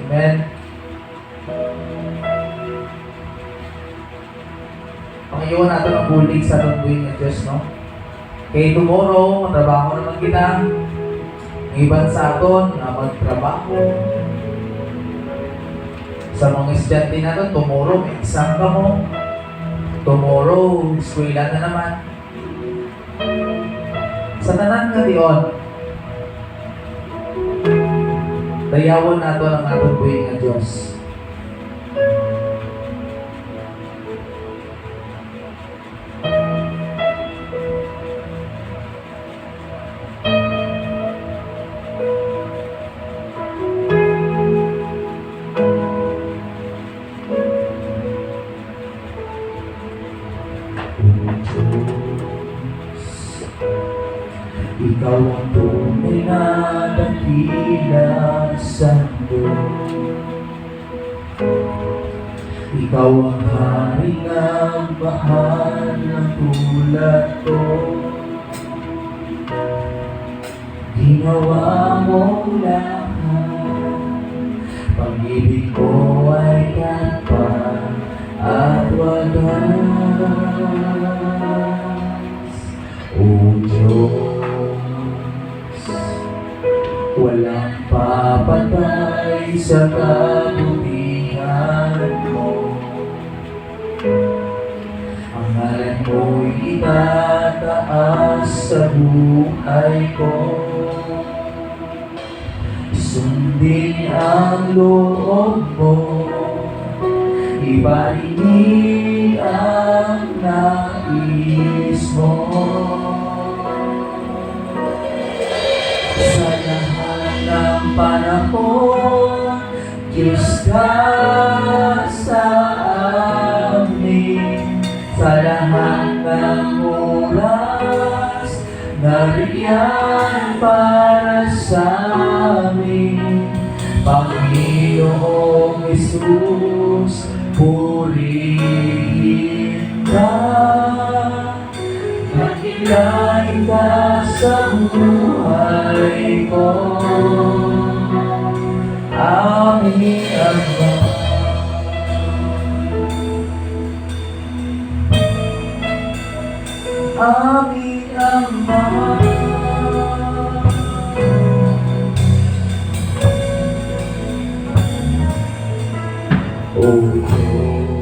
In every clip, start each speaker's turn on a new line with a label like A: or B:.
A: Amen. Pangiwan natin ang bulig sa atong buhay ng Diyos, no? Kay tomorrow, matrabaho naman kita. Ang iban sa aton na magtrabaho. Sa mga estudyante natin, tomorrow may exam ka mo. Tomorrow, eskwela na naman. Sa tanan nga diyon, dayawan nato ang atong buhay ng Diyos. Ikaw ang tunay na dakila sa mundo. Ikaw ang hari ng mahal ng tulad ko. Ginawa mong lahat, pag-ibig ko ay tapat at wagas. O Diyos, walang papatay sa kabutihan mo. Ang ngalan mo'y itataas sa buhay ko. Sundin ang loob mo, ibarinig ang nais mo. Sa lahat ng panahon, Diyos ka sa amin. Sa lahat ng oras, nariyan para sa amin. Panginoong Jesus, purihin ka. Magilay ka sa buhay ko, aming Ama. Aming Ama. O Diyos,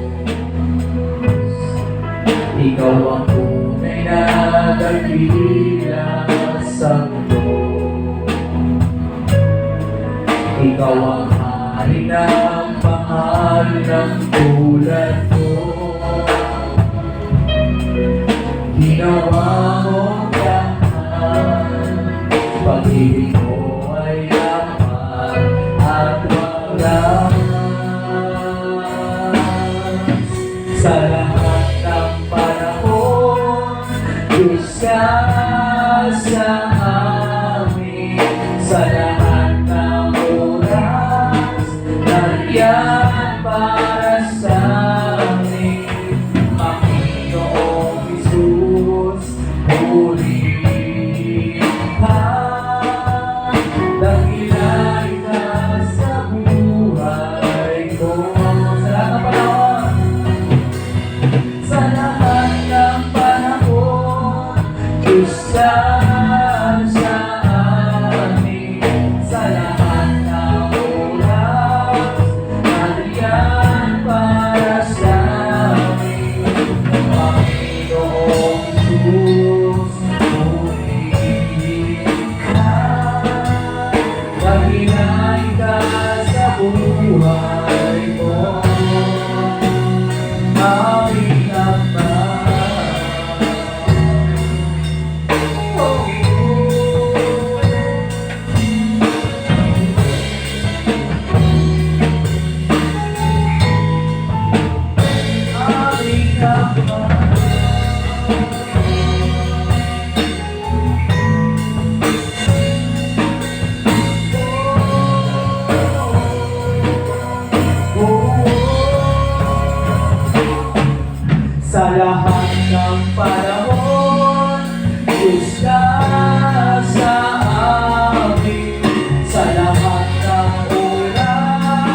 A: Ikaw ang tunay na dakila sa mundo. Ikaw ang hari ng mahal ng tulad ko. Ginawa mong lahat, pag-ibig mo ay apat at wagas. Sa lahat ng panahon, Diyos ka sa amin. Sa lahat ng oras, nariyan para sa amin. Panginoong Jesus, purihin ka. Dakilay ka sa buhay ko. Sa lahat ng panahon, sa lahat ng panahon, Diyos ka sa amin. Sa lahat ng oras, nariyan para sa amin. Panginoong Jesus, purihin ka. Magilay ka sa buhay ko, aming Ama. Aming Ama. Sa lahat ng panahon, Diyos ka sa amin. Sa lahat ng oras,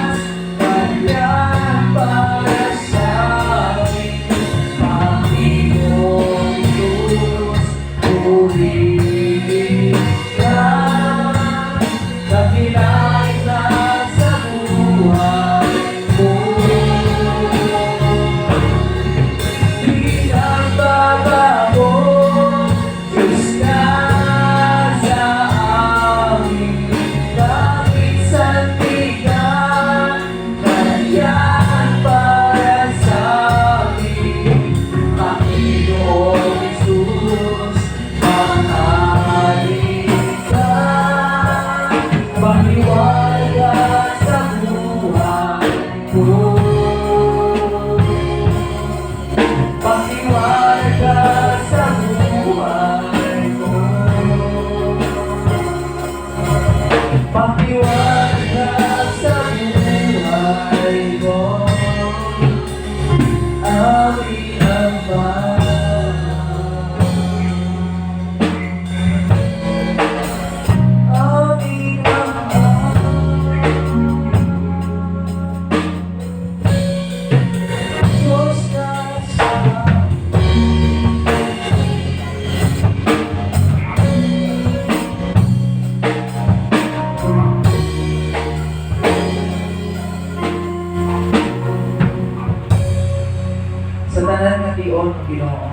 A: Ginoo.